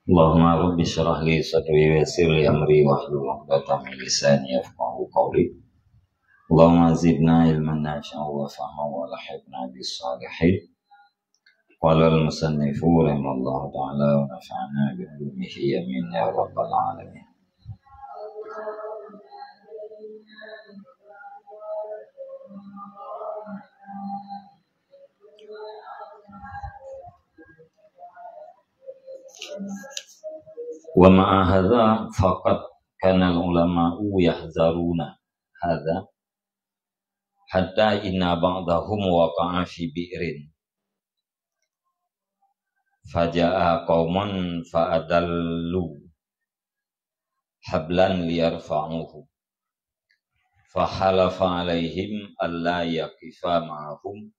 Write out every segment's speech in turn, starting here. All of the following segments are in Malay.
Allahumma rabbi syrah li sadri wa yassir li amri wahlul 'uqdatam min lisani yafqahu qawli. Allahumma zidna ilman nafi'an wa fahman wa lahiqna bis salihin. Qala al-musannifu rahimallahu ta'ala wa nafa'ana bi ulumihi amin ya rabbal alamin. Wa ma'a hadza faqad kana al-ulama'u yahzaruna hadza hatta inna ba'dahum waqa'a fi bi'rin faja'a qaumun fa'adallu hablan liyarfa'uhu fahalafa alaihim alla yaqifa ma'ahum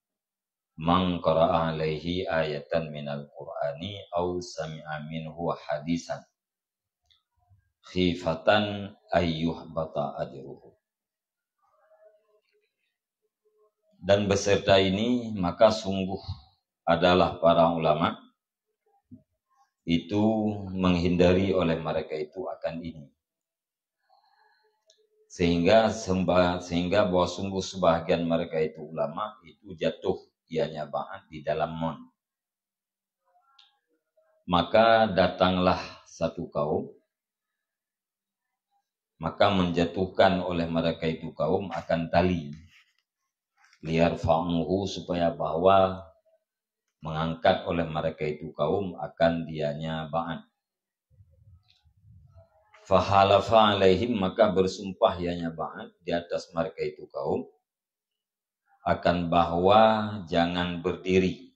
man qara'a alaihi ayatan minal qur'ani aw sami'a minhu hadisan khifatan ayyuhbata ajruhu. Dan beserta ini maka sungguh adalah para ulama itu menghindari oleh mereka itu akan ini, sehingga bahwa sungguh sebahagian mereka itu ulama itu jatuh ianya ba'at di dalam mon. Maka datanglah satu kaum, maka menjatuhkan oleh mereka itu kaum akan tali liar fa'muhu, supaya bahwa mengangkat oleh mereka itu kaum akan dianya ba'at. Fahalafa alaihim, maka bersumpah ianya ba'at di atas mereka itu kaum akan bahwa jangan berdiri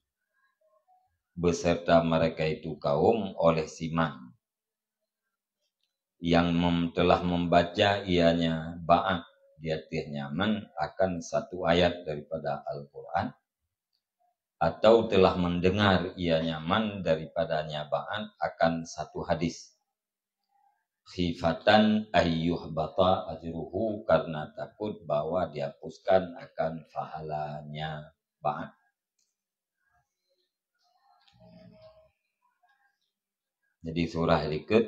beserta mereka itu kaum oleh siman yang telah membaca ianya ba'at di atasnya man akan satu ayat daripada Al-Quran, atau telah mendengar ianya man daripadanya ba'at akan satu hadis, khifatan ayyuhbata ajruhu, karena takut bahwa dihapuskan akan pahalanya ba'at. Jadi surah berikut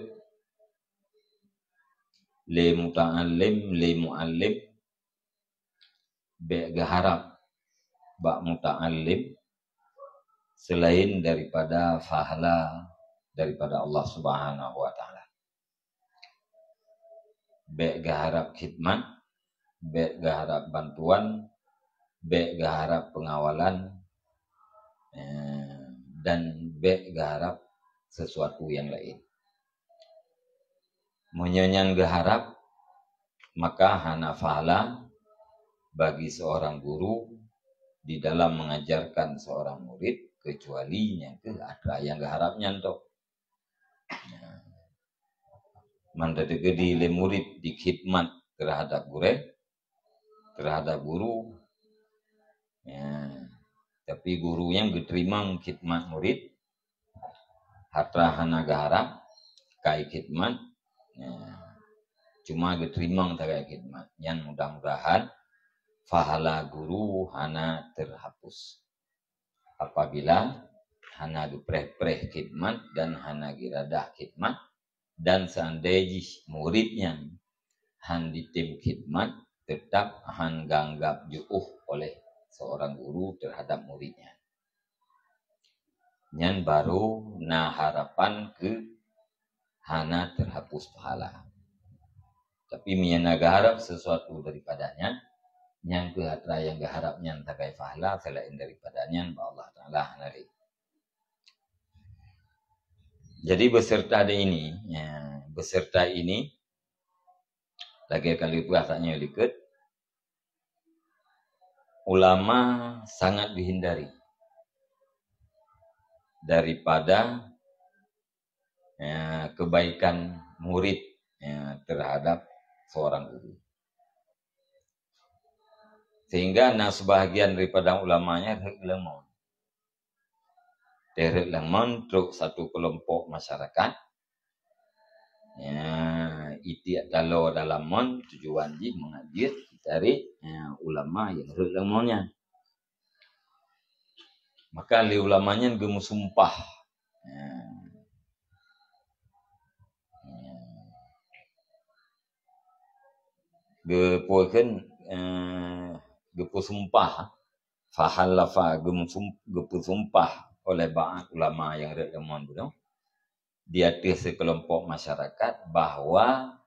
li muta'allim li mu'allim be gaharap ba muta'allim selain daripada fahala daripada Allah Subhanahu wa taala. Be gaharap khidmat, be gaharap bantuan, be gaharap pengawalan, dan be gaharap sesuatu yang lain. Menyanyan gaharap maka hana fahala bagi seorang guru di dalam mengajarkan seorang murid, kecuali yang ada yang gaharapnya untuk mandadegedi le murid di khidmat terhadap guru ya, tapi guru yang diterima khidmat murid hatra hana gaharap kai khidmat ya, cuma diterima takai khidmat yang mudah-mudahan fahala guru hana terhapus apabila hana gepreh-preh khidmat dan hana giradah khidmat, dan seandainya muridnya han ditim khidmat tetap han ganggap ju'uh oleh seorang guru terhadap muridnya. Yang baru na harapan ke hana terhapus pahala. Tapi miana gaharap sesuatu daripadanya yang ke hatra yang gaharapnya takai pahala selain daripadanya Allah Ta'ala hanari. Jadi beserta ini lagi kali bahasanya likut, ulama sangat dihindari daripada kebaikan murid terhadap seorang guru. Sehingga sebahagian daripada ulamanya terhadap lemon truk satu kelompok masyarakat itu kalau dalam mon tujuan ji mengajar dari ulama yang lemonnya, maka li ulamanya gemusumpah gepukeun gepu sumpah fahalafa gepu sumpah oleh ba'at ulama yang relemon begitu di atas sekelompok masyarakat bahwa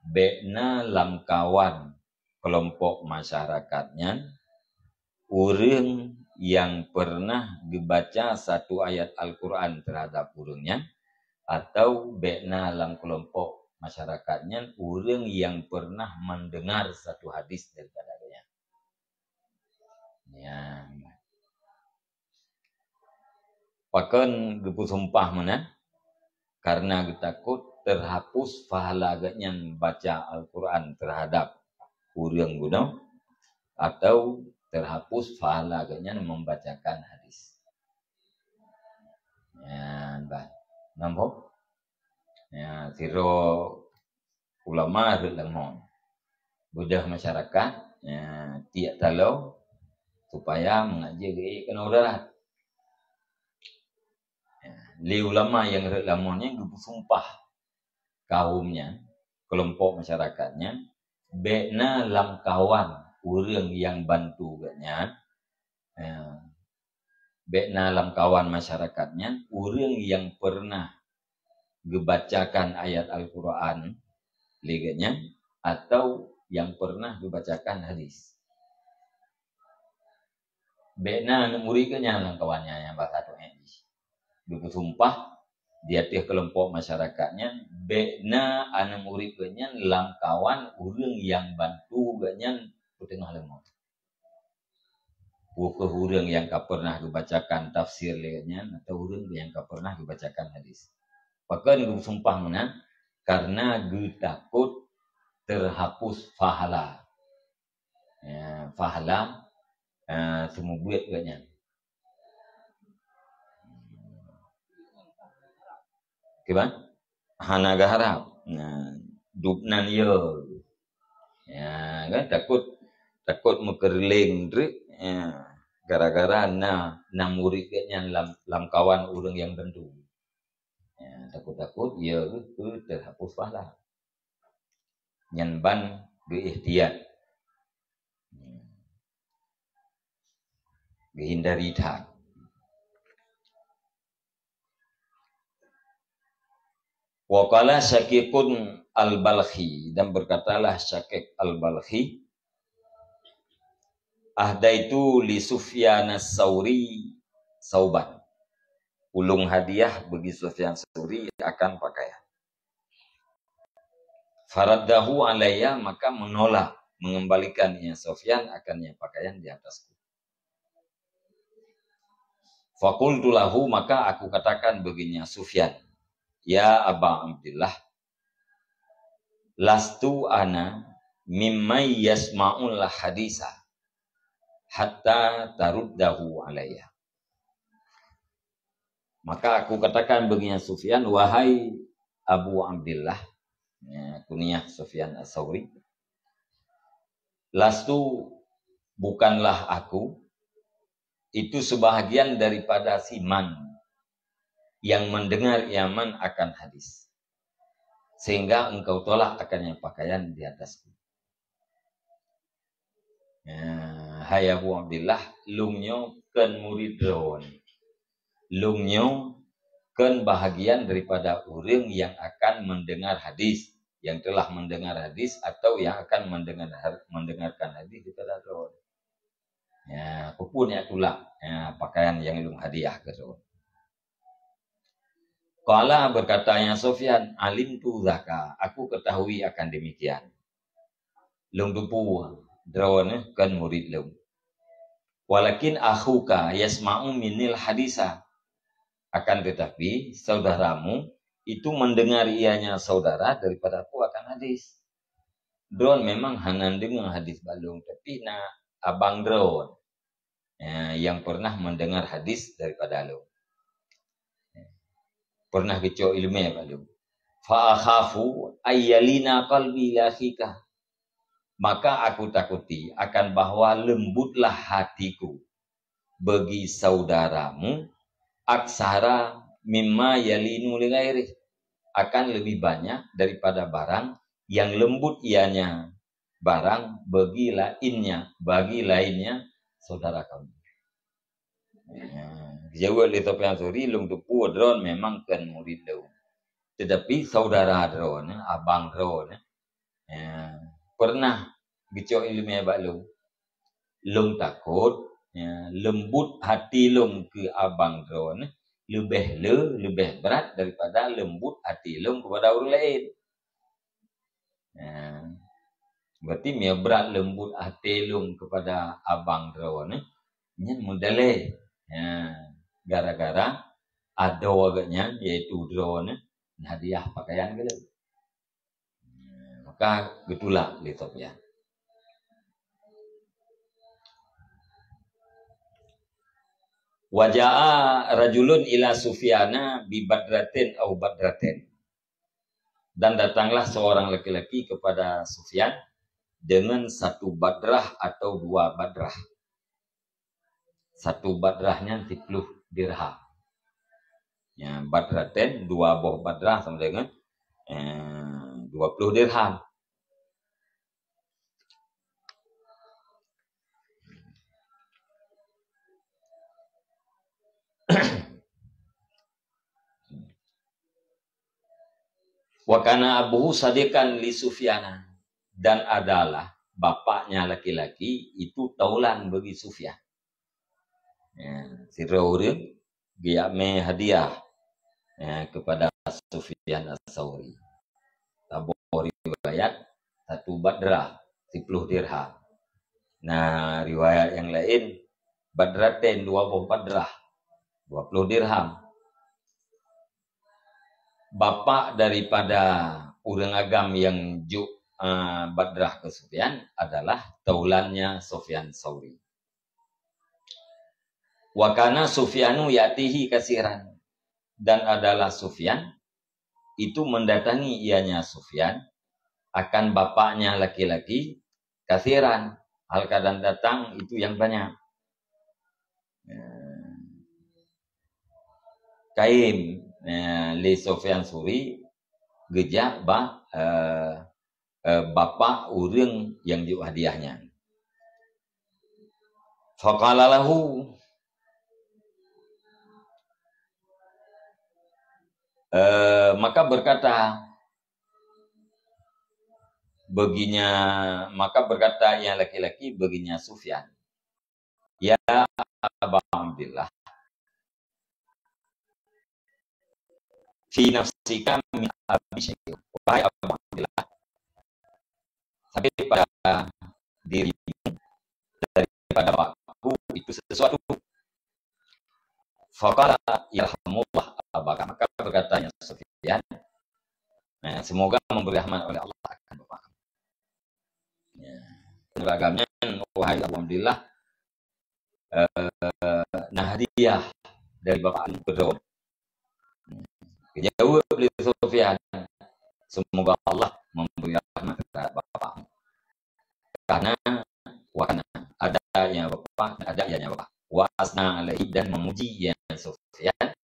bekna lam kawan kelompok masyarakatnya urang yang pernah dibaca satu ayat Al-Quran terhadap urangnya atau bekna lam kelompok masyarakatnya urang yang pernah mendengar satu hadis daripada dia. Ya. Pakan gepu sumpah mana? Karena takut terhapus pahala agaknya baca Al-Quran terhadap urang guna atau terhapus pahala agaknya membacakan hadis. Ya, bah. Nampak? Ya, siro ulama lemon. Budah masyarakat ya, tiak talau supaya mengaji kena udarat. Ya, li ulama yang lamonnya bersumpah kaumnya, kelompok masyarakatnya, bekna lam kawan urang yang bantu gaknya. Ya, bekna lam kawan masyarakatnya urang yang pernah dibacakan ayat Al-Quran liganya atau yang pernah dibacakan hadis. Bekna murikanya lang kawannya yang bahasa tu bersumpah di atas kelompok masyarakatnya bekna anu murikanya lang kawan urang yang bantu ganya tengah lemah. Bukan urang yang tak pernah dibacakan tafsir liganya atau urang yang tak pernah dibacakan hadis. Pakai bersumpah mana? Karena gue takut terhapus pahala. Ya, pahala semua buat gaknya. Gimana? Hanaga harap. Nah, dupnan yo. Ya, kan takut mekerling drik. Ya, gara-gara na murid gaknya lam kawan urang yang tentu. Ya, takut ya itu terhapus pahala. Nyanban berikhtiar. Dihindari tak. Waqala Syakikun al-Balkhi dan berkatalah Syakik al-Balkhi ahdaitu li Sufyan as-Sauri sauban. Ulung hadiah bagi Sufyan as-Sauri akan pakaian. Faraddahu alayya maka menolak mengembalikannya Sufyan akannya pakaian di atasku. Faqultu lahu maka aku katakan baginya Sufyan, ya Aba Abdillah, lastu ana mimmay yasma'ul hadisa hatta taruddahu alayya. Maka aku katakan baginya Sufyan, wahai Abu Abdillah, ya, kunyah Sufyan as-Sauri, lastu bukanlah aku itu sebahagian daripada siman yang mendengar Yaman akan hadis sehingga engkau tolak akannya pakaian di atasku. Ya, hai Abu Abdillah, lungnyo kan murid ron. Lungnyo kan bahagian daripada orang yang akan mendengar hadis, yang telah mendengar hadis atau yang akan mendengarkan hadis daripada ron. Ya, apapun ya itulah ya, pakaian yang ilmu hadiah ke ron. Qala berkatanya Sufyan, alim tu zaka, aku ketahui akan demikian. Lung dupu drone kan murid lung. Walakin akhuka yasma'u minil hadisa. Akan tetapi saudaramu itu mendengar ianya saudara daripada aku akan hadis. Drone memang hanan dengar hadis balung, tapi abang drone yang pernah mendengar hadis daripada lu. Pernah keco ilmu balung. Fa akhafu ayyalina qalbi lahika. Maka aku takuti akan bahwa lembutlah hatiku bagi saudaramu aksara mimma yalinu li ghairi, akan lebih banyak daripada barang yang lembut ianya barang bagi lainnya saudara kamu. Jawa li Sufyan Sauri lung tu pu dron memang kan murid lu. Tetapi saudara drone, abang drone, pernah gecok ilmu bak lung takut, lembut hati lung ke abang drone lebih berat daripada lembut hati lung kepada orang lain. Berarti mia berat lembut hati lung kepada abang drone, nyen modele. Gara-gara ada agaknya yaitu drone hadiah pakaian ke. Maka gitulah litop ya. Waja'a rajulun ila Sufyana bi badratin au badratin. Dan datanglah seorang laki-laki kepada Sufyan dengan satu badrah atau dua badrah. Satu badrahnya 10 dirham. Ya, badratin, dua buah badrah sama dengan 20 dirham. Wa kana abuhu sadiqan li Sufyana, dan adalah bapaknya laki-laki itu taulan bagi Sufyan. Si Rauril dia me hadiah kepada Sufyan As-Sauri. Tabu riwayat satu badrah 10 dirham. Nah, riwayat yang lain badraten 2 badrah 20 dirham. Bapak daripada orang agam yang juk badrah ke Sufyan adalah taulannya Sufyan Sauri. Wa kana Sufyanu yatihi kasiran, dan adalah Sufyan itu mendatangi ianya Sufyan akan bapaknya laki-laki kasiran, hal kadang datang itu yang banyak. Kaim li Sufyan Sauri gejak bapak urang yang juk hadiahnya. Faqala lahu, maka berkata yang laki-laki baginya Sufyan, ya Aba Abdillah, fi nafsika min abi syai'un, wahai Abu Abdillah, sampai pada dirimu daripada bapakku itu sesuatu. Faqala yarhamullah abaka, maka berkatanya Sufyan, semoga memberi rahmat oleh Allah akan bapak. Beragamnya, wahai Abu Abdillah, nah hadiah dari bapak berdua. Jawab oleh Sufyan, semoga Allah memberi rahmat kepada bapak. Karena wakana adanya bapak, wasna alaihi, dan memuji yang Sufyan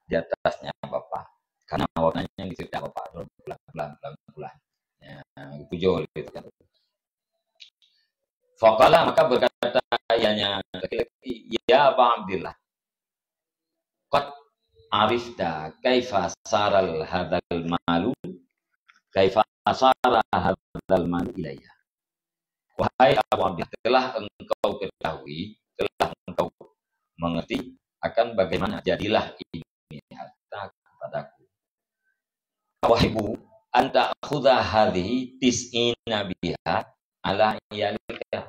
di atasnya bapak. Karena warnanya itu tidak bapak pelan-pelan. Itu jauh gitu kan. Faqala, maka berkata ianya laki-laki, ya Aba Abdillah, qad arifta kaifa saral hadzal malu, kaifa sara hadzal malu ilayya. Wahai Abu Abdillah, telah engkau ketahui, telah engkau mengerti akan bagaimana jadilah ini harta kepadaku. Wahibu anta khudha hadhihi tis'ina biha ala iyalika,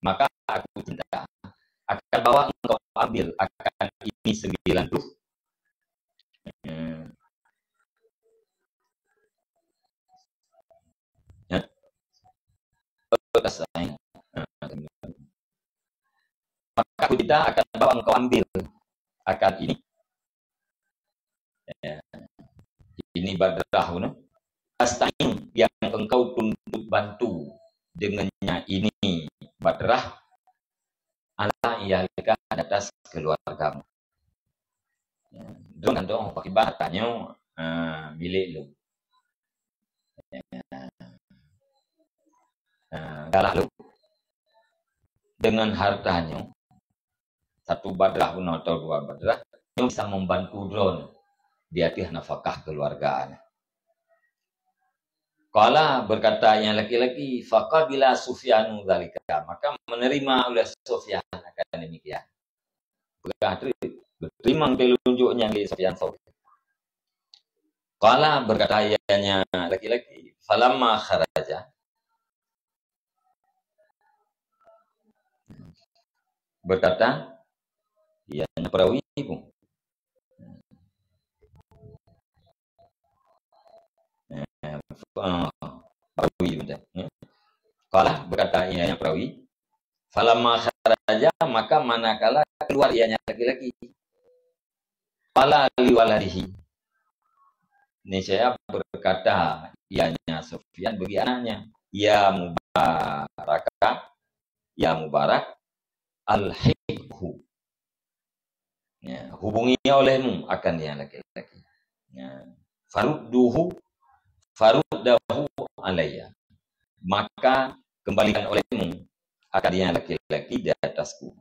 maka aku cinta akan bawa engkau ambil akan ini 90. Maka aku cinta akan bawa engkau ambil akan ini. Ini badrah astain yang engkau tuntut bantu dengannya ini badrah ala iyalika atas keluargamu. Dong kantong pakai bahatannya milik lu. Galak lu dengan hartanya satu badrah pun atau dua badrah bisa membantu drone di atas nafkah keluarganya. Kala berkata yang laki-laki, faqabila Sufyanu dzalika, maka menerima oleh Sufyan akan demikian. Berterima telunjuknya di Sufyan Tsauri. Kala berkata ianya laki-laki, falamma kharaja, berkata ianya perawi pun. Perawi betul. Kala berkata ianya perawi, falamma kharaja, maka manakala keluar ianya laki-laki, fala liwaladihi, ini saya berkata ianya Sufyan bagi anaknya, ya Mubarak al-hibhu, ya, hubungi olehmu akan dia laki-laki, ya, faruddahu alayya, maka kembalikan olehmu akan dia laki-laki di atasku.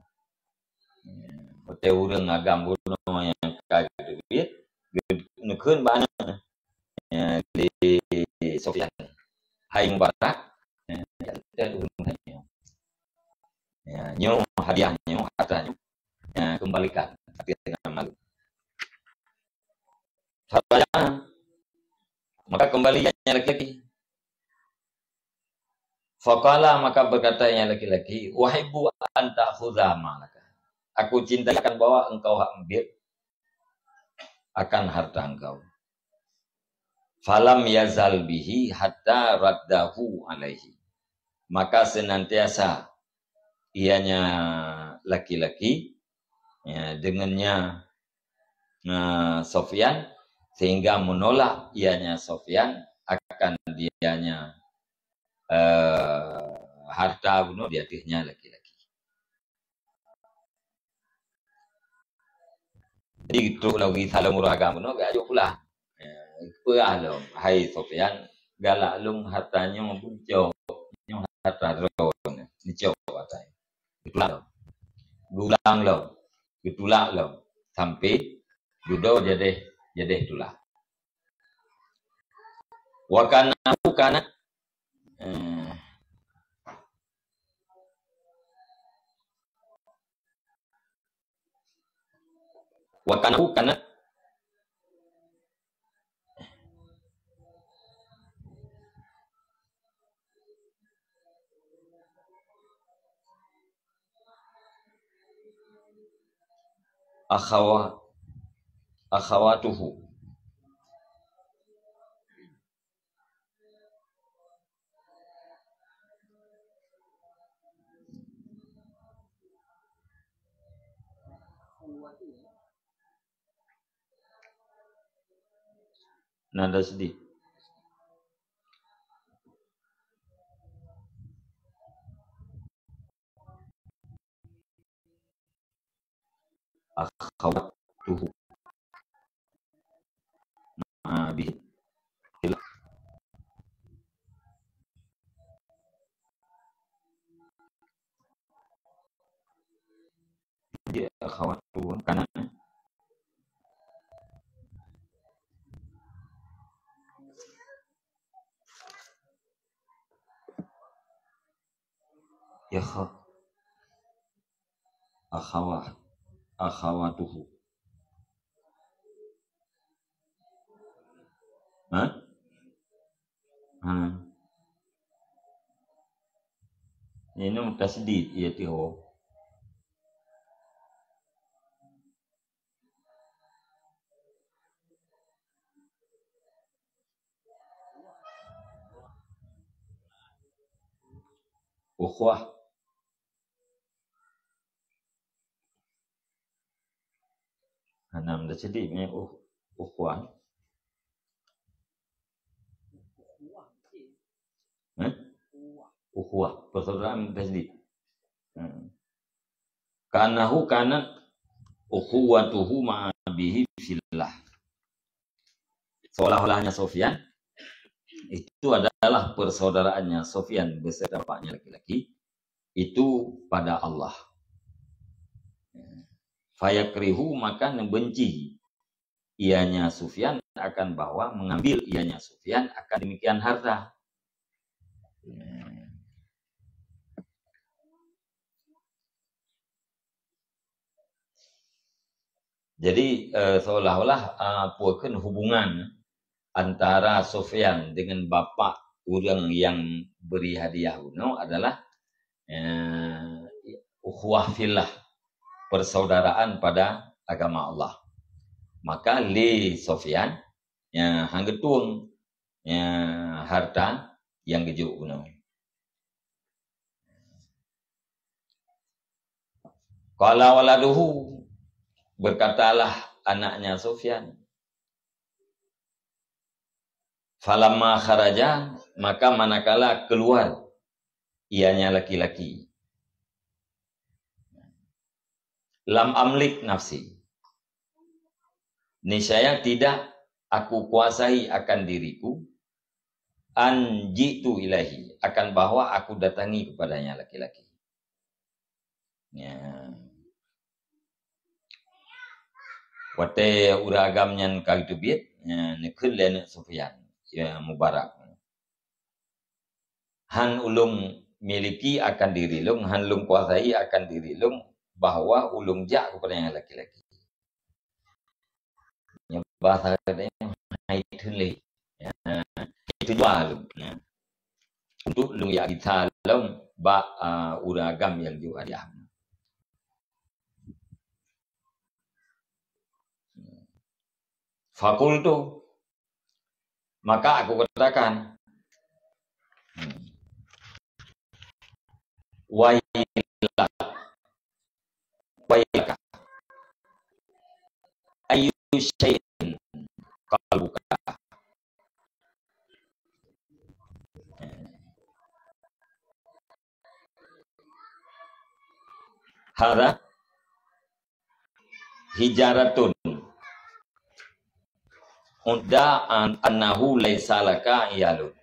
Hotel urang agam bunuh yang kagak duit nukeun bana di Sofyan, hai Mubarak, nyo hadiahnya, hartanya, kembalikan dengan malu. Maka kembali laki-laki. Faqala, maka berkatanya laki-laki, wahibbu anta khudha malaka, aku cinta akan bawa engkau ambil akan harta engkau. Falam yazal bihi hatta raddahu alaihi, maka senantiasa ianya laki-laki, ya, dengannya Sofyan, sehingga menolak ianya Sofyan akan dianya harta bunuh di atasnya laki-laki. Jadi itu lagi salah muragam bunuh gak pula. Itu alam, hai Sofyan, galak lung hartanya mempunyai harta drone, dicok katanya. Itulah gulang lo, itulah lo, sampai judo jadi itulah. Wakana kana akhawatuhu, nada sedih. Akhawatuhu bihi, dia akhawatuhu kana ya akhawatuhu. Ini tasdid ya tiho. Ukhwah, anam tasdid ni ukhwah. Ukhwah, persaudaraan tasdid. Kanahu kanat ukhuwatuhu ma'a bihi fillah. Seolah-olahnya Sofyan itu adalah persaudaraannya Sufyan beserta bapaknya laki-laki itu pada Allah. Fayakrihu maka membenci ianya Sufyan akan bahwa mengambil ianya Sufyan akan demikian harta. Jadi seolah-olah puakeun hubungan antara Sufyan dengan bapak orang yang beri hadiah kuno adalah ukhuwah fillah, persaudaraan pada agama Allah. Maka li Sufyan hanggetung harta yang gejuk kuno. Qala waladuhu, berkatalah anaknya Sufyan, falamma kharaja, maka manakala keluar ianya laki-laki, lam amlik nafsi, niscaya tidak aku kuasai akan diriku, anjitu ilahi, akan bahwa aku datangi kepadanya laki-laki. Wate uragam nyan kagdubit nekul len Sufyan Mubarak. Han ulung miliki akan diri lung, han lung kuasai akan diri lung bahwa ulung jak kepada yang laki-laki. Yang bahasa katanya hai thunli. Itu dua lung. Untuk lung ya kita lung ba uragam yang juga dia. Fakultu, maka aku katakan, wailaka ayu syai'in qalbuka, hadza hijaratun unda annahu laisa laka iyalun.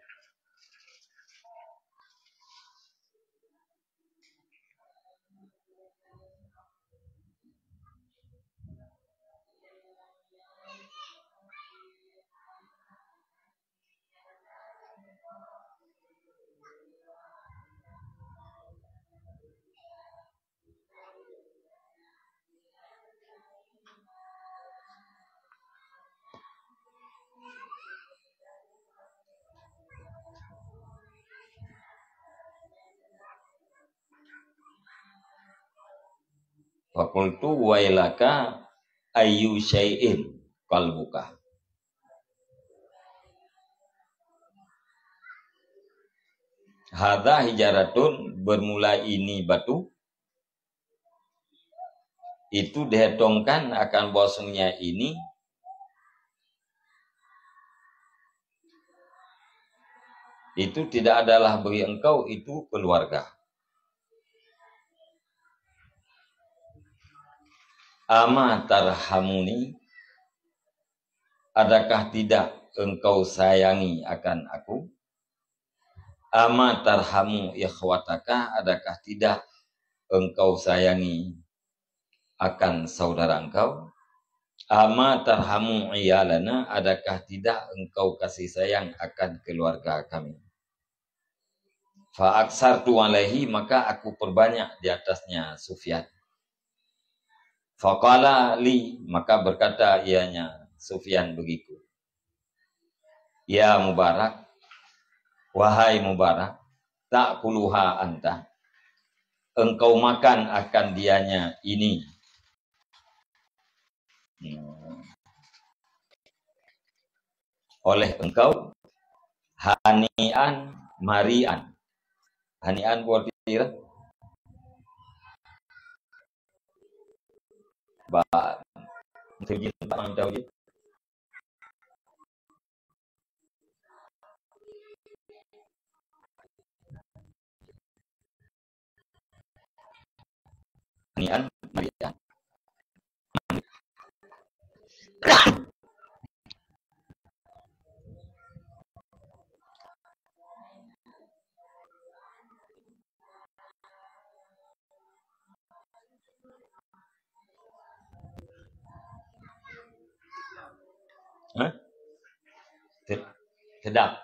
Fakultu wailaka ayu syai'in qalbuka. Hadza hijaratun, bermula ini batu, itu dihetongkan akan bahwasanya ini itu tidak adalah bagi engkau itu keluarga. Ama tarhamuni, adakah tidak engkau sayangi akan aku? Ama tarhamu ikhwataka, adakah tidak engkau sayangi akan saudara engkau? Ama tarhamu iyalana, adakah tidak engkau kasih sayang akan keluarga kami? Fa aksartu alaihi, maka aku perbanyak di atasnya Sufyan. Faqala li, maka berkata ianya Sufyan begitu. Ya Mubarak, wahai Mubarak, tak kuluha anta, engkau makan akan dianya ini. Oleh engkau, hanian marian. Hanian buat diri. Ba, mungkin tak tahu je. Hanian marian. Sedap.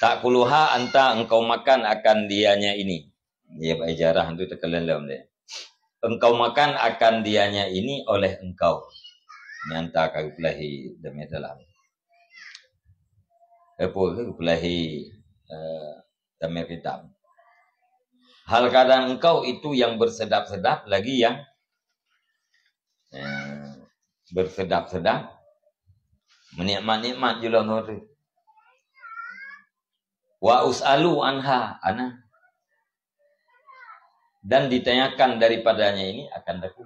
Tak kuluha anta engkau makan akan dianya ini. Dia ijarah itu terkelam dia. Engkau makan akan dianya ini oleh engkau. Nyanta kagulahi demi dalam. Apa kagulahi demi hitam. Hal kadang engkau itu yang bersedap-sedap lagi yang bersedap-sedap menikmat-nikmat juga tu. Wa us'alu anha ana, dan ditanyakan daripadanya ini akan daku.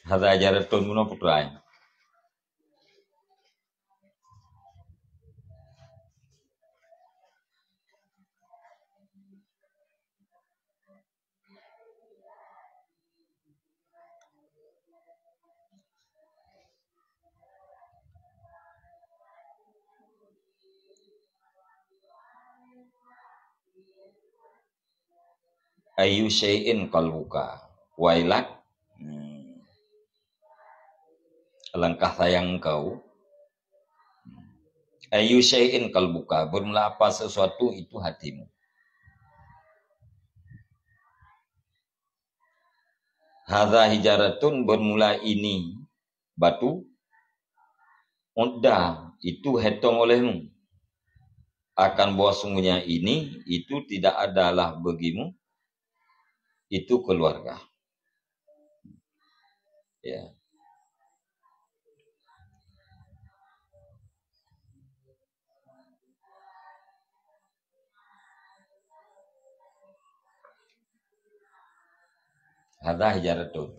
Hadza ajaratun muno putrain. Ayu syai'in qalbuka wailak, alangkah sayang engkau. Ayu syai'in qalbuka, bermula apa sesuatu itu hatimu. Hadza hijaratun, bermula ini batu. Uddah, itu hetong olehmu. Akan bahwa sungguhnya ini itu tidak adalah bagimu, itu keluarga. Ya. Hadza hijaratun.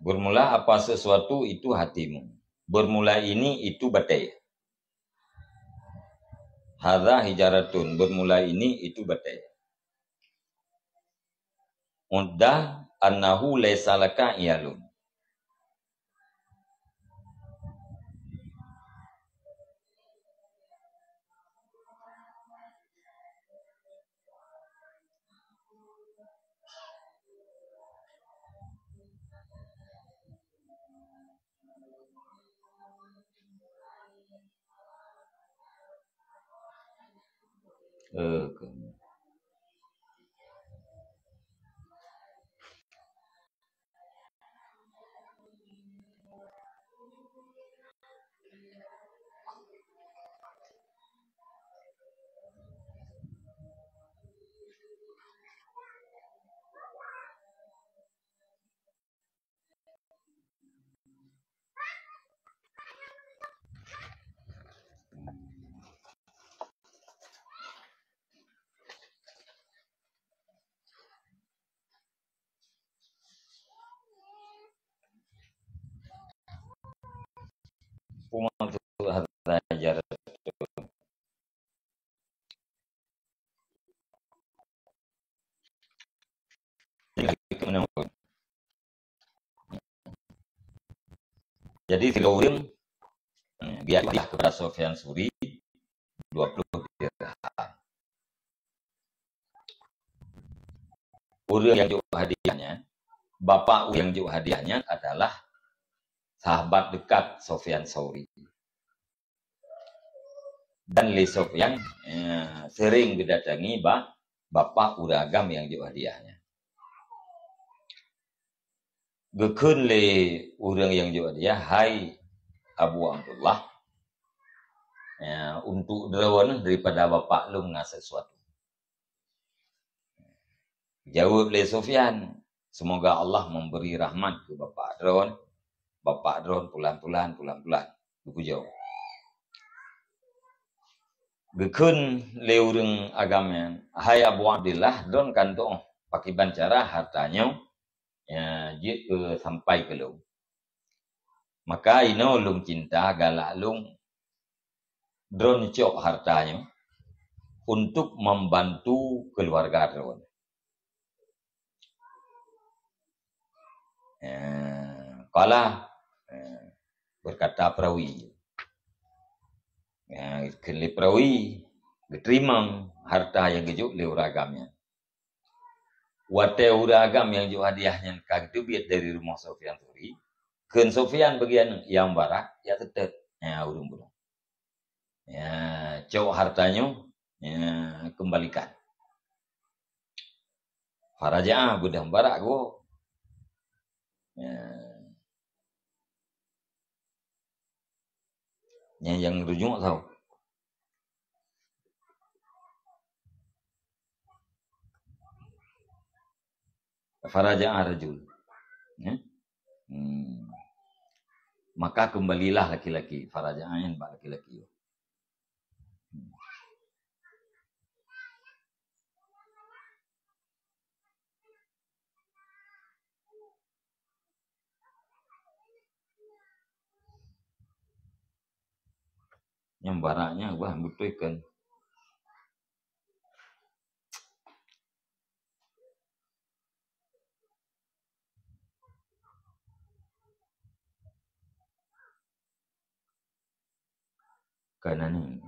Bermula apa sesuatu itu hatimu. Bermula ini itu batai. Hadza hijaratun, bermula ini itu batai. Uddah annahu laisa laka iyalun. Hadza hijaratun. Jadi tiga orang biarlah kepada Sufyan Suri 20 dirham. Orang yang jauh hadiahnya, bapak yang jauh hadiahnya adalah sahabat dekat Sufyan Suri. Dan Li Sufyan sering didatangi bapak uragam yang jauh hadiahnya. Gekun le orang yang jauh hadiah, hai Abu Abdullah, untuk derawan daripada bapak lu ngasih sesuatu. Jawab le Sufyan, semoga Allah memberi rahmat ke bapak derawan. Bapak derawan pulang-pulang. Buku jauh. Gekun le orang agama, hai Abu Abdullah, don kantong pakai bancara hartanya jit sampai ke lung. Maka ino lung cinta galak lung drone cok hartanya untuk membantu keluarga drone. Kala berkata perawi. Kali perawi diterima harta yang gejuk le uragamnya. Wate uragam yang juk hadiahnya kag itu biat dari rumah Sofyan Thuri. Ken Sofyan bagian yang barak ya tetep urung-urung. Cok hartanya kembalikan. Faraja budak barak go. Yang rujuk tahu. Faraja rajul. Maka kembalilah laki-laki. Faraja'an laki-laki. Yang baraknya betul kan. Karena ini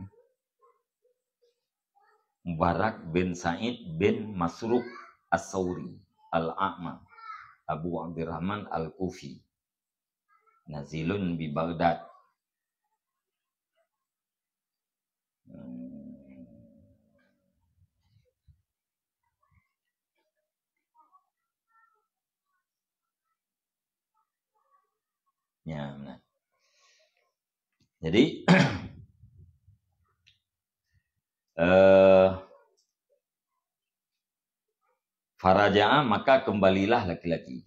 Mubarak bin Sa'id bin Masruq As-Sawri Al-A'ma Abu Abdurrahman Al-Kufi nazilun bi Baghdad. Ya, benar. Jadi Faraja'a maka kembalilah laki-laki.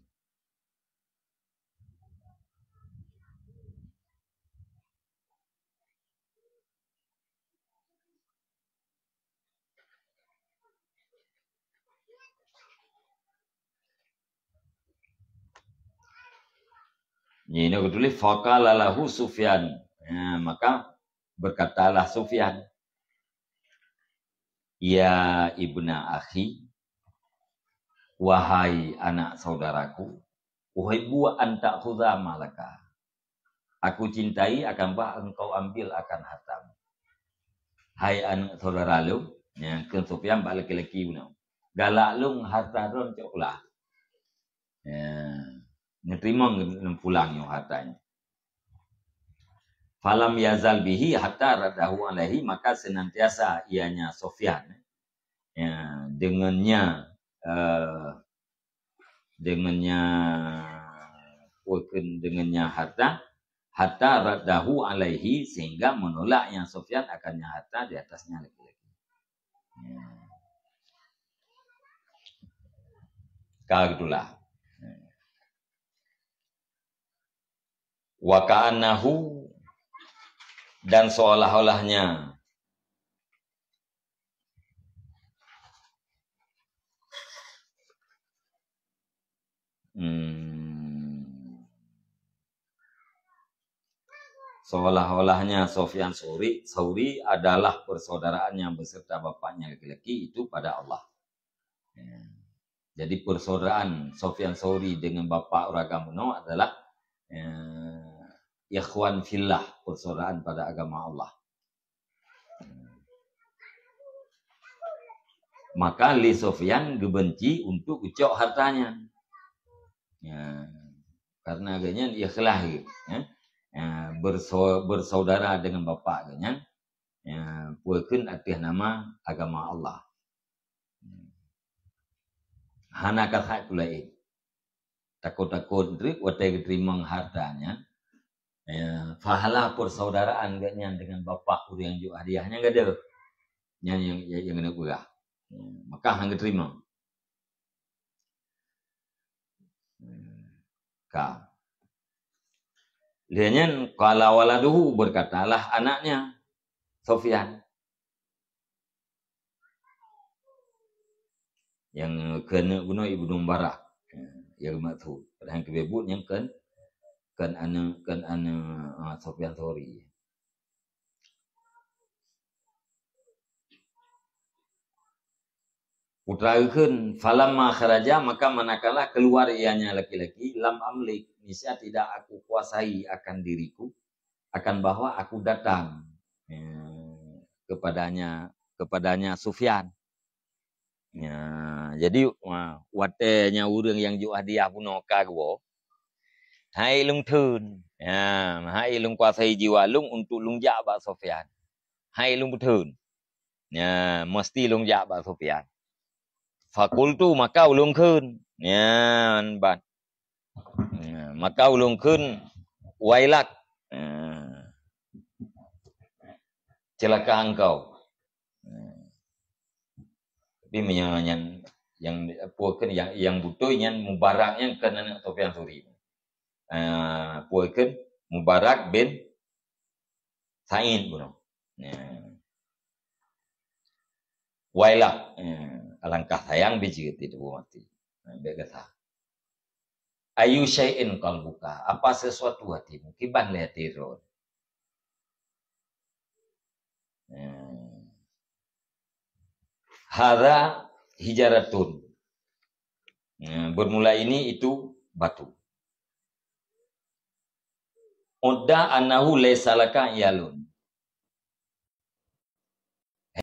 Ini ketulis faqala lahu Sufyan. Maka berkatalah Sufyan, ya ibna akhi, wahai anak saudaraku, uhibbu an ta'khudha malaka. Aku cintai akan bah engkau ambil akan hartamu. Hai anak saudara lu, ke Sufyan bak laki-laki punya. Galak lu harta ron coklah. Nerima pulang yang hartanya. Falam yazal bihi hatta radahu alaihi, maka senantiasa ianya Sufyan dengannya harta hatta radahu alaihi, sehingga menolak yang Sufyan akannya harta di atasnya laki-laki. Kagitulah. Wa ka'annahu, dan seolah-olahnya seolah-olahnya Sufyan Tsauri adalah persaudaraan yang beserta bapaknya laki-laki itu pada Allah. Jadi persaudaraan Sufyan Tsauri dengan bapak Uragamno adalah ikhwan fillah, persaudaraan pada agama Allah. Maka Li Sufyan gebenci untuk ucap hartanya. Karena agaknya ikhlas bersaudara dengan bapak agaknya puekeun atas nama agama Allah. Hana kata kulai takut-takut drik watai terima hartanya. Fahalah persaudaraan agaknya dengan bapak yang juga hadiahnya enggak ada. Yang kena gurah. Maka hang terima. Lihatnya qala waladuhu, berkatalah anaknya Sufyan, yang kena guna Ibnu Mubarak yang matu padahal kebebut yang kan ana Sufyan Tsauri. Utarakan falamma kharaja, maka manakala keluar ianya laki-laki, lam amlik, niscaya tidak aku kuasai akan diriku, akan bahwa aku datang kepadanya Sufyan. Ya, jadi watenya urang yang ju hadiah puno kagwo. Hai lung thun. Ya, hai lung kuasai jiwa lung untuk lung jak ba Sufyan. Hai lung thun. Ya, mesti lung jak ba Sufyan. Fakultu maka ulung kun. Ya, ban. Ya, maka ulung kun wailak. Ya, celaka engkau. Tapi yang puakeun yang butuh yang Mubaraknya kana Sufyan Tsauri. Puakeun Mubarak bin Sa'id buno. Ya. Wailak. Ya. Alangkah sayang biji itu mati. Begata. Ayu syai'in qalbuka, apa sesuatu hatimu kiban le tirun. Hara hijaratun. Bermula ini itu batu. Udda annahu laysa laka yalun.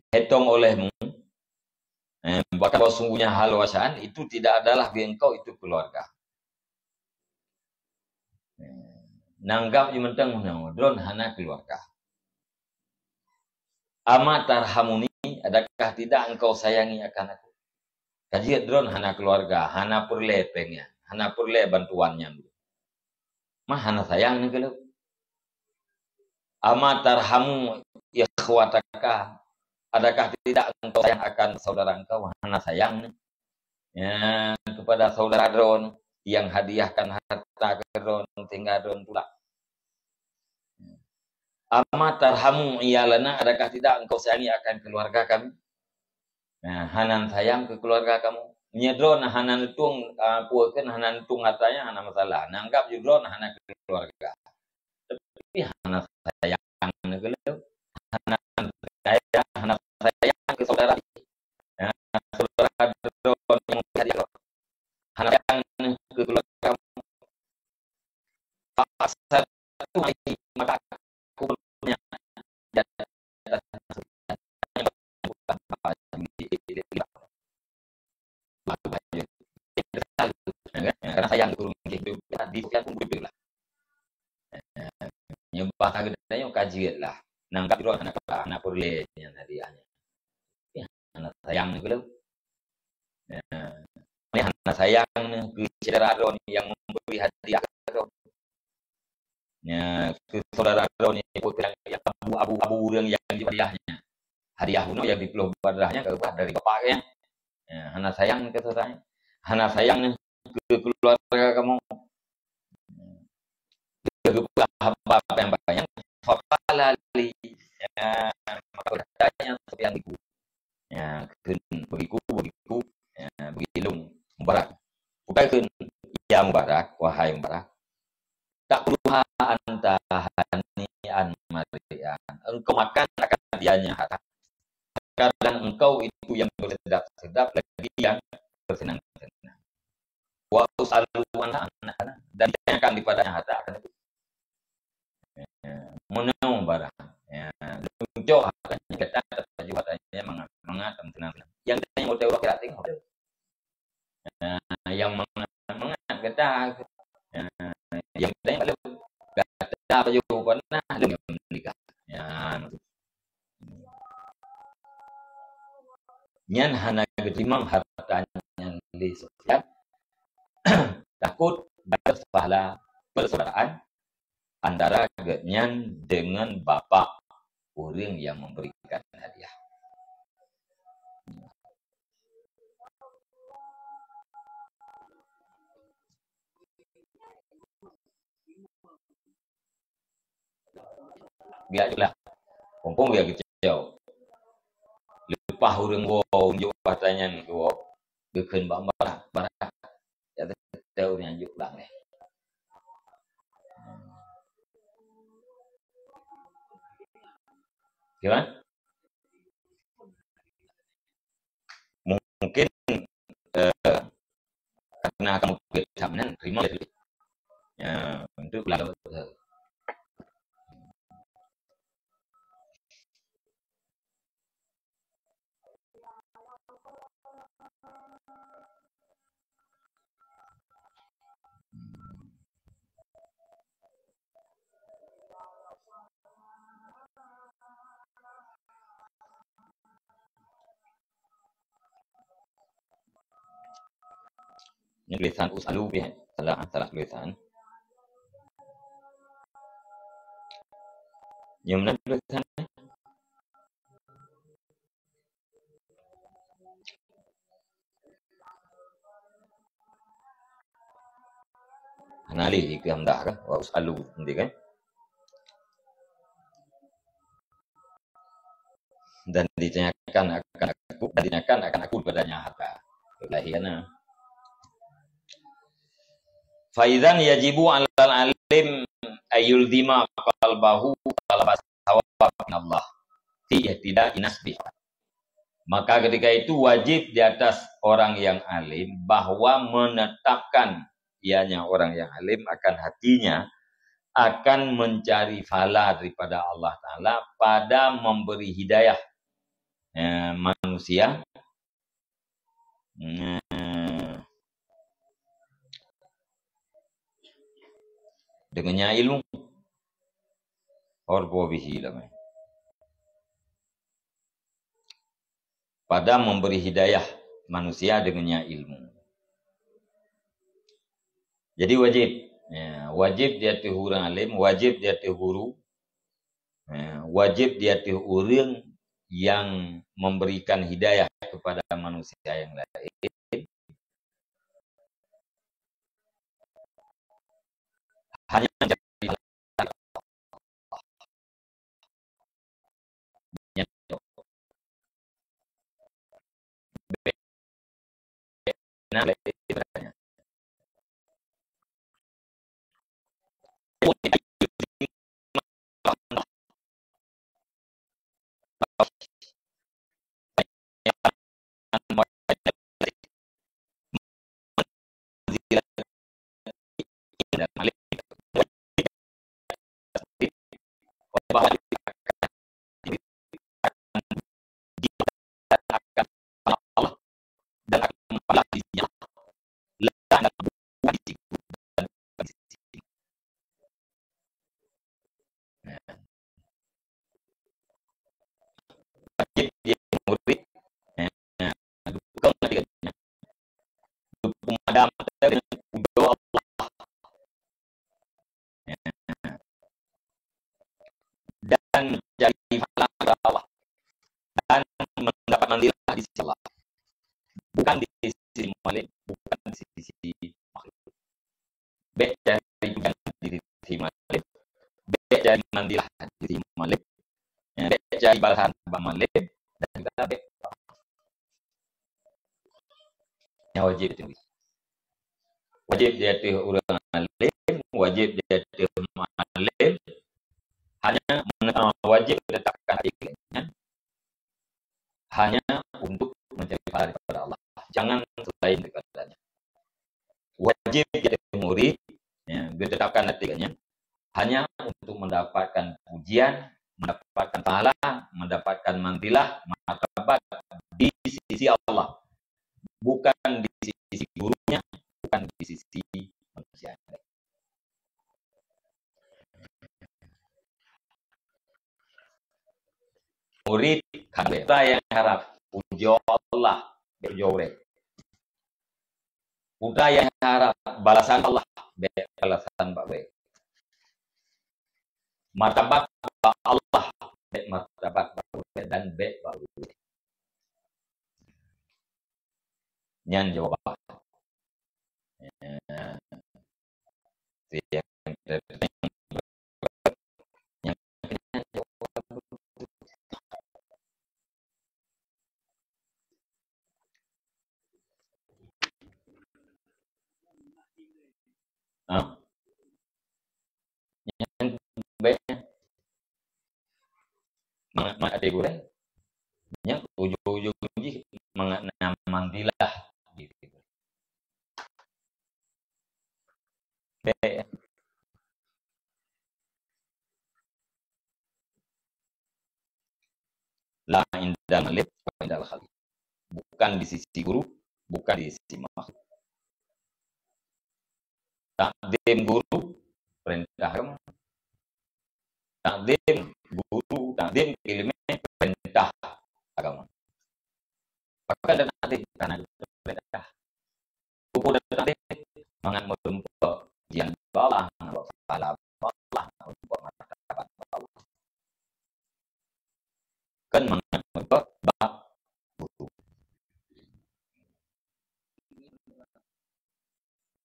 Hitung olehmu bahwa sungguhnya hal wasaan itu tidak adalah bagi engkau itu keluarga. Nanggap mentang drone hana keluarga. Ama tarhamuni, adakah tidak engkau sayangi akan aku? Kaji drone hana keluarga, hana purle pengnya, hana purle bantuannya. Mah hana sayang ni kalau. Ama tarhamu ikhwataka, adakah tidak engkau sayang akan saudara engkau? Hana sayang ya, kepada saudara drone yang hadiahkan harta ke drone tinggal drone pula. Ama tarhamu iyalana, adakah tidak engkau sayangi akan keluarga kami? Nah, hanan sayang ke keluarga kamu. Nyedron hanan tung puakeun hanan tung hartanya hana masalah. Nanggap judron hana keluarga. Tapi hana sayang ke hana sayang ke saudara. Ya, saudara dron yang hadiah. Hana sayang ke keluarga kamu. Satu hari maka aku punya karena sayang turun gitu di Sufyan pun betul lah nyembah kagedanya kajian lah nangkap itu anak purle yang hadiahnya ya anak sayang nih belum ini anak sayang ke saudara Ron yang memberi hadiah Ron ya ke saudara Ron yang abu yang hadiahnya hadiah kuno yang dipeluk badrahnya dari bapaknya ya, anak sayang ke saudaranya anak sayang ke keluarga kamu apa yang banyak faqalali ya maka bertanya yang ibu ya begitu ya begilung Mubarak bukan ya Mubarak wahai Mubarak tak perlu anta hanian marian engkau makan akan dianya harta kadang engkau itu yang bersedap-sedap lagi yang bersenang-senang wa usalu anak-anak dan akan dipadanya harta akan itu menang barang ya lucu akan kita juga tanya mengat tenang yang tanya mau teori kira tengok yang mengat kita yang tanya kalau kata apa juga pernah dengan menikah ya nyan hana ketimang hartanya di Sufyan takut berpahala persaudaraan antara genyan dengan bapak orang yang memberikan hadiah. Biarlah, kompong biar kecil. Lepas orang gua unjuk pertanyaan gua, Keun bara ya teu nyanjuk lang nih. Gimana? Mungkin karena kamu keamanan terima ya untuk lalu ini tulisan usalu ya salah tulisan yang mana tulisan anali jika hendak kan wa usalu nanti kan dan ditanyakan akan aku kepadanya harta ilahiana Faizan yajibu alal alim ayul dima qalbahu talabas thawab min Allah fi tidak inasbi. Maka ketika itu wajib di atas orang yang alim bahwa menetapkan ianya orang yang alim akan hatinya akan mencari pahala daripada Allah Ta'ala pada memberi hidayah manusia dengannya ilmu pada memberi hidayah manusia dengannya ilmu. Jadi wajib dia teh orang alim, wajib dia teh guru, wajib dia teh orang yang memberikan hidayah kepada manusia yang lain. Hanya menjadi dan menjadi pahala kepada Allah dan mendapat mandilah di sisi Allah, bukan di sisi malik, bukan di sisi makhluk. Baik dari diri malik, baik dari mandilah diri malik, baik dari balasan malik, dan juga baik yang wajib itu. Wajib dia orang alim, wajib dia alim, hanya wajib diletakkan hatinya hanya untuk mencari pahala kepada Allah, jangan selain daripadanya. Wajib jadi murid, ditetapkan hatinya hanya untuk mendapatkan pujian, mendapatkan pahala, mendapatkan manzilah, martabat di sisi Allah, bukan di sisi gurunya, bukan di sisi manusia. Murid kan kita yang harap puji Allah berjore. Udah yang harap balasan Allah balasan baik. Martabat Allah martabat baik dan baik baik. Nyan jawab. Ah, yang baiknya ada goreng, yang ujung-ujung mengenai mandilah gitu. Baik, la indal malik wa indal khali. Bukan di sisi guru, bukan di sisi makhluk. Takdim guru, perintah agama. Takdim guru, takdim ilmu, perintah agama. Maka ada takdim karena perintah. Buku dan takdim mangan merumpa jian bawah, kepala bawah, merumpa martabat bawah. Kan mangan merumpa bak guru.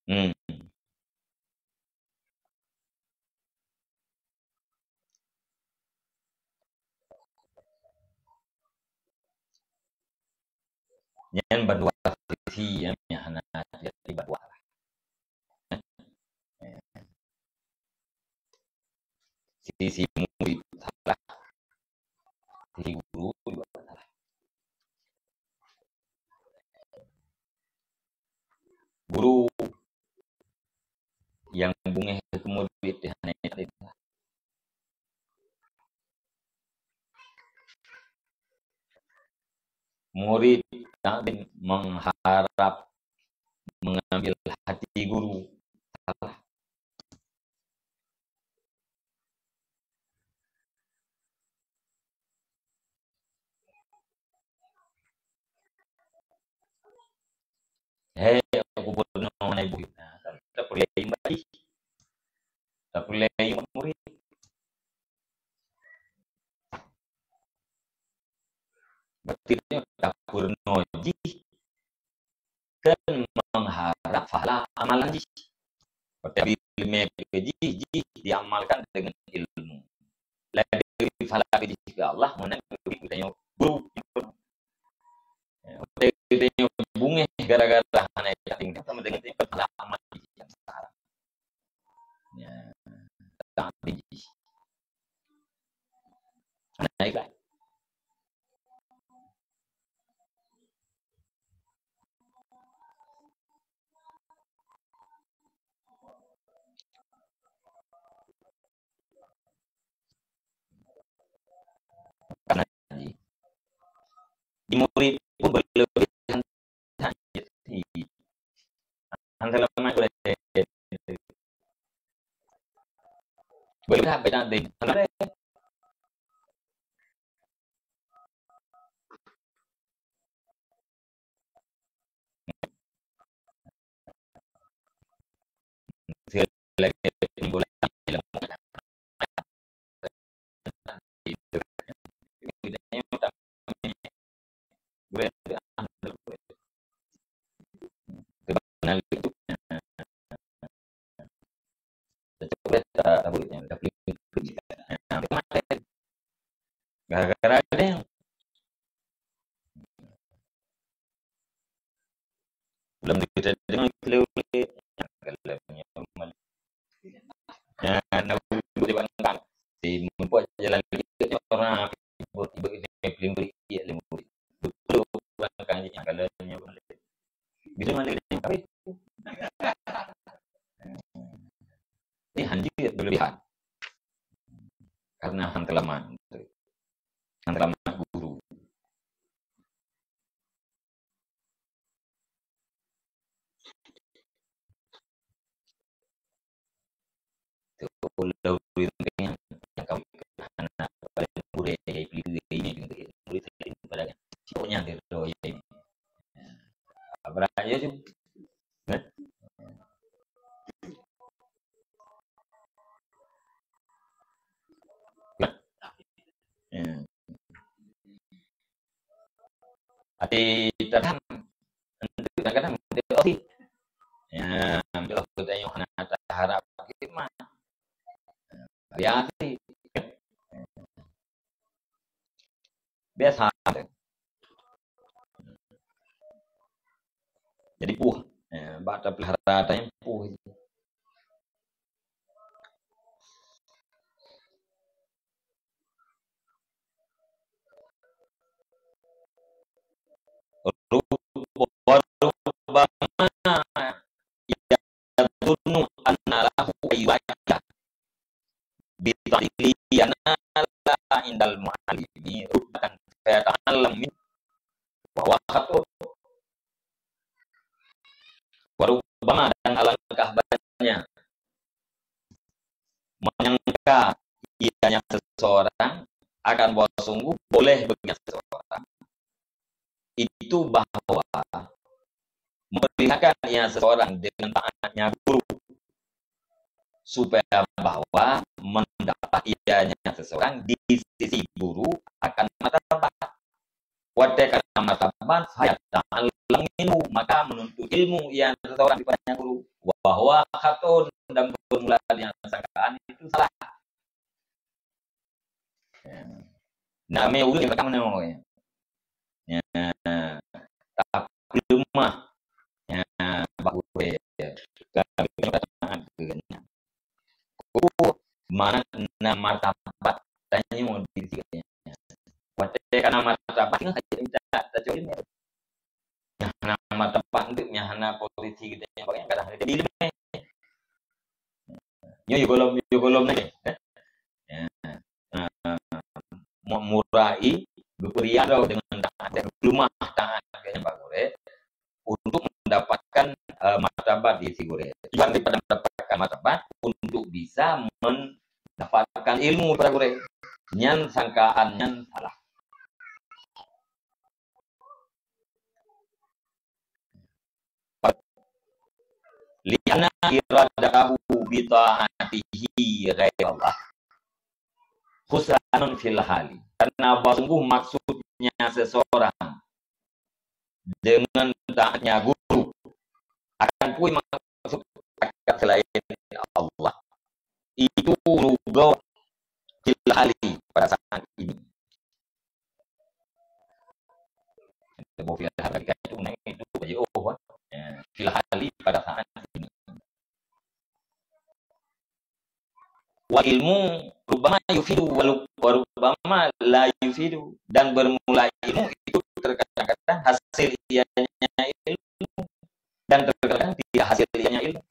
Hmm. Yang berdua sisi yang hanya jadi berdua. Sisi murid salah, sisi guru juga salah. Guru yang bungeh ke murid hanya itu. Murid takdim mengharap mengambil hati guru salah. Hei, aku pernah mengenai ibu. Tak boleh imbadi, tak boleh murid. Berarti tak pernah kan mengharap pahala amalan ji. Berarti ilmu ji diamalkan dengan ilmu. Lalu pahala ji ke Allah mana kita guru. Kita bunga gara-gara hanya tinggal sama dengan pahala amal yang sekarang. Ya, tak ji. Naiklah. Karena di murid pun berlebihan antara boleh apa nanti boleh gara-gara ada yang belum diterima oleh ya, nah, di membuat jalan kita orang tiba-tiba beli ya lemuri betul kan yang kalau bisa mana ini ini hanjir berlebihan karena hantelaman guru kalau yang kami anak pada murid ini murid pada siapnya gitu ya ini apa aja sih hati terham kadang-kadang ya ambil kita yang harap kita hati biasa jadi puh bata pelihara yang puh yazunnu anna lahu ayyaka bitaliyana la indal muallimi rubbatan fayata'allam min wa waqatu warubbama dan alangkah banyak menyangka ianya seseorang akan bahwa sungguh boleh bagi seseorang itu bahwa memperlihatkan ia seseorang dengan taatnya guru supaya bahwa mendapat ianya seseorang di sisi guru akan martabat wadai karena martabat hayat minhu maka menuntut ilmu yang seseorang dipadanya guru bahwa khatun dan permulaan yang sangkaan itu salah. Nah, meulu yang pertama namanya. Tak lemah. Bagus ya. Mana martabat tanya mau diri wadai karena martabat kan kita tak coba ya martabat untuk nyahana posisi kita yang pakai kadang jadi ilmu yo golom nih murai berperiado dengan taat dan lumah taat yang bagore untuk mendapatkan martabat di sigure tujuan daripada mendapatkan martabat untuk bisa mendapatkan ilmu pada gure nyan sangkaan nyan salah. Liana iradahu bita'atihi ghairallah khusranun fil hali karena sungguh maksudnya seseorang dengan taatnya guru akan punya maksud selain Allah itu rugo fil hali pada saat ini fil hali itu baju fil hali pada saat ini wa ilmu rubama yufidu wa rubama la yufidu dan bermula ilmu itu terkadang hasil ianya ilmu dan terkadang tidak hasil ianya ilmu.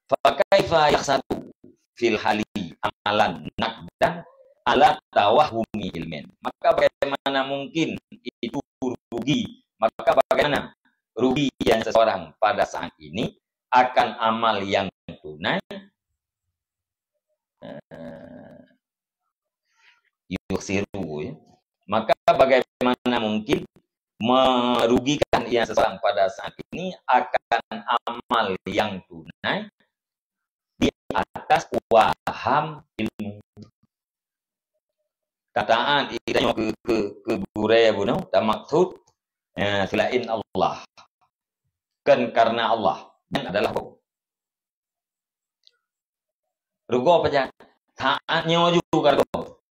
Fakaifa yaksatu fil hali amalan nakdan ala tawahumi ilmin maka bagaimana mungkin itu rugi maka bagaimana rugi yang seseorang pada saat ini akan amal yang tunai yuksiru ya. Maka bagaimana mungkin merugikan ia seseorang pada saat ini akan amal yang tunai di atas waham ilmu kataan idanya ke budaya bunuh tak maksud selain Allah kan karena Allah yang adalah rugo apa aja taatnya juga rugo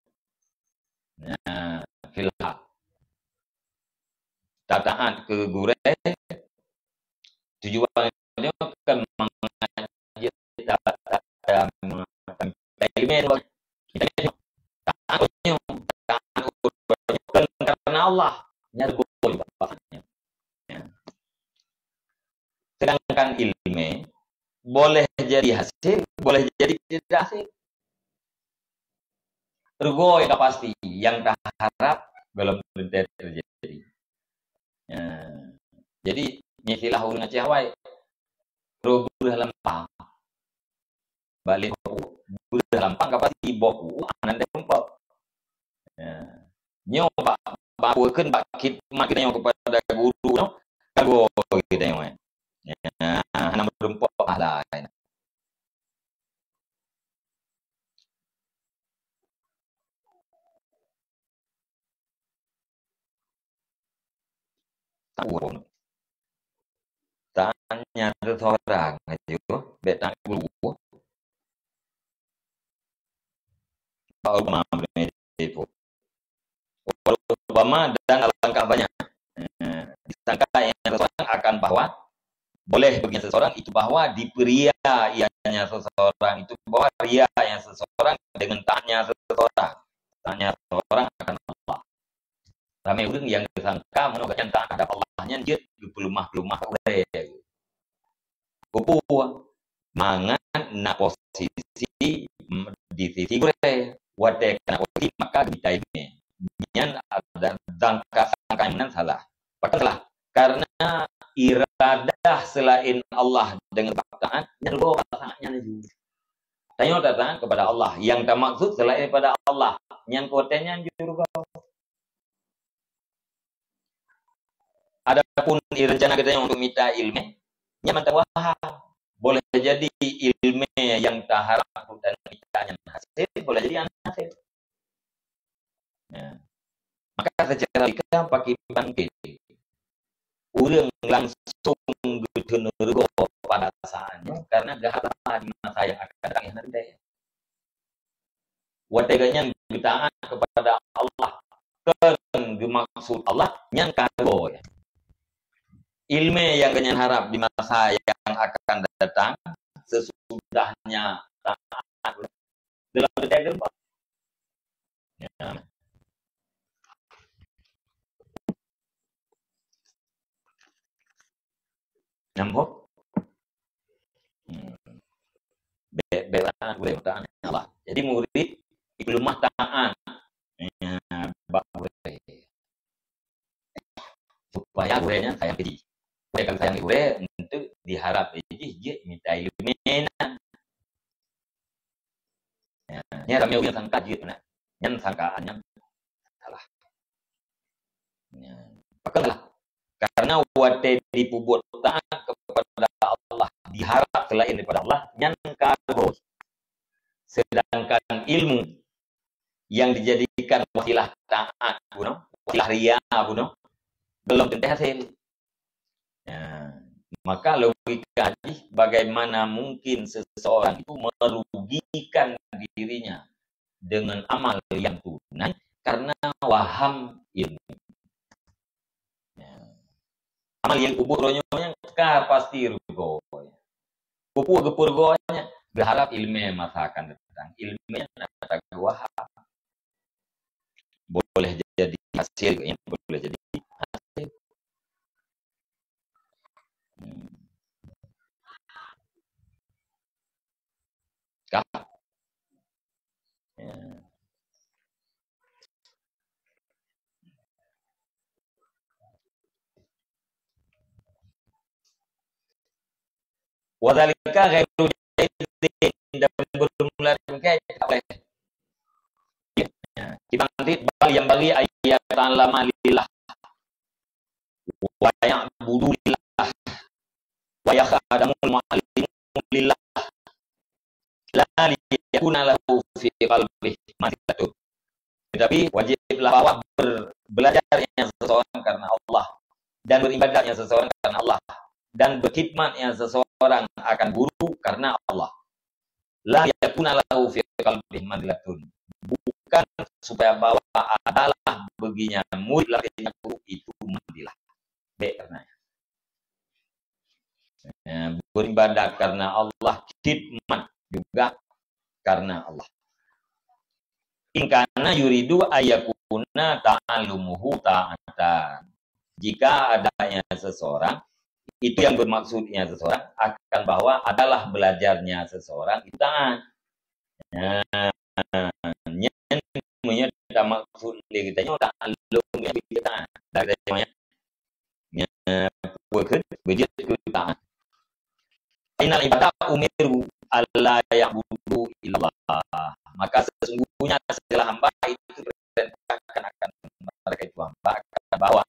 filha taat ke gure tujuannya kan mengaji karena Allah nyargo bahasanya. Sedangkan ilmu boleh jadi hasil, boleh jadi tidak hasil. Rugo yang pasti, yang tak harap belum tentu terjadi. Jadi nyesilah urang cewek, rugo lempang, balik budak lempang kapasti boku anan tempat. Nyoba bawakan bakit makin yang kepada guru, no? Kago kita yang anak berempok lah. Tahu. Tanya seseorang aja, betang guru. Tahu mana itu. Obama dan alangkah banyak. Disangka yang seseorang akan bahwa boleh bagi seseorang itu bahwa diperia ianya seseorang itu bahwa ria yang seseorang dengan tanya seseorang akan Allah. Ramai orang yang disangka menunjukkan tak ada Allahnya nyan jet pelumah-pelumah ure. Kupu mangan na posisi di sisi ure. Wate kana posisi maka kita ini. Nyan ada sangka yang salah. Bahkan salah. Karena iradah selain Allah dengan perkataan nyan go pasangannya juga. Tanya datang kepada Allah. Yang tak maksud selain pada Allah. Yang kotanya juga. Adapun rencana kita untuk minta ilmu, nyaman tawah. Boleh jadi ilmu yang tak harap dan minta hasil, boleh jadi hasil. Ya. Maka secara lika pakai bangkit. Urang langsung bertenergo pada saatnya karena gak ada di masa yang akan datang yang nanti. Wateganya bertaat kepada Allah kan dimaksud Allah yang karo ya. Ilmu yang kalian harap di masa yang akan datang sesudahnya taat dalam berjaga ya. Nampak? Belaan boleh taat Allah. Jadi murid belum taat supaya urenya sayang kecil. Supaya kalau sayang ure untuk diharap dia minta ilmu. Ya, kami yang sangka jitu na. Yang sangkaannya salah. Ya. Pakailah. Karena wate dipubut taat kepada Allah diharap selain daripada Allah yang kagos. Sedangkan ilmu yang dijadikan wasilah taat, wasilah ria, belum tentu hasil. Ya. Maka logika bagaimana mungkin seseorang itu merugikan dirinya dengan amal yang tunai karena waham ilmu. Ya. Amal yang kuburonya pasti rugo. Kupur-kupurgonya berharap ilmu masa akan datang. Ilmunya ada waham. Boleh jadi hasil, boleh jadi hasil. Kah? Ya. Wadhalika ghairu jahidin dan belum mulai kayak boleh. Ya. Kita nanti yang bagi ayat ta'ala lillah wa ya'budu lillah wa yakhadamul mu'allimu lillah la liyakuna lahu fi qalbihi ma'ilatun. Tetapi wajiblah bahwa belajarnya seseorang karena Allah dan beribadahnya seseorang karena Allah dan berkhidmatnya seseorang akan guru karena Allah. La yakuna lahu fi qalbihi ma'ilatun. Bukan supaya bahwa adalah baginya murid lakinya guru itu madilah. Karena beribadah karena Allah, khidmat juga karena Allah. Ingkana yuridu ayakuna ta'alumuhu ta'atan. Jika adanya seseorang, itu yang bermaksudnya seseorang akan bahwa adalah belajarnya seseorang itu ta'an. Nya tidak maksud kita ta'alum ya kita dari namanya nya bukan bejit kita. Inal ibadah umiru alla ya'budu illallah. Maka sesungguhnya segala hamba itu diperintahkan akan mereka itu hamba akan bahwa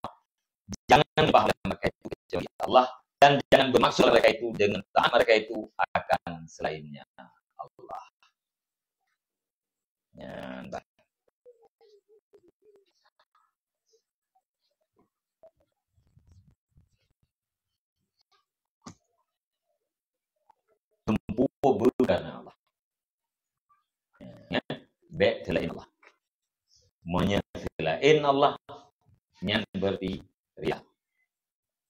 jangan bahwa mereka itu kecuali Allah dan jangan bermaksud mereka itu dengan taat mereka itu akan selainnya Allah. Ya, tempuh bukan Allah. Ya, baik selain Allah. Semuanya selain Allah yang berarti ria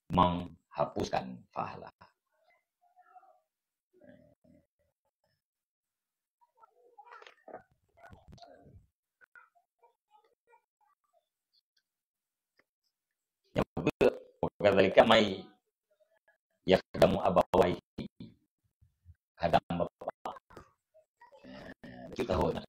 menghapuskan pahala. Yang kedua, Wakadzalika may yakdamu abawaihi, hadam bapak. Kita tahu nak